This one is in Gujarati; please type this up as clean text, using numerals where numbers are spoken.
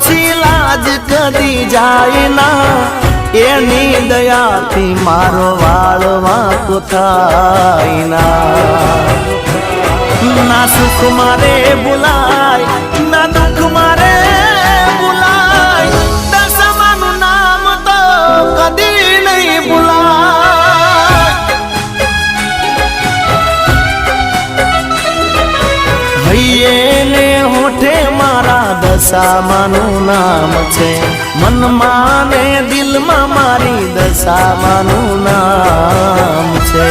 પછી લાજ કદી જાય ના, એની દયાથી મારો વાળ વાંકો થાય ના સુખ મારે ભૂલાય ના દુઃખ મારે ભૂલાય, દશામાનું નામ તો કદી નહીં ભૂલાય. હૈયે ને હોઠે મારા દશામાનું નામ છે, મનમાં ને દિલમાં મારી દશામાનું નામ છે.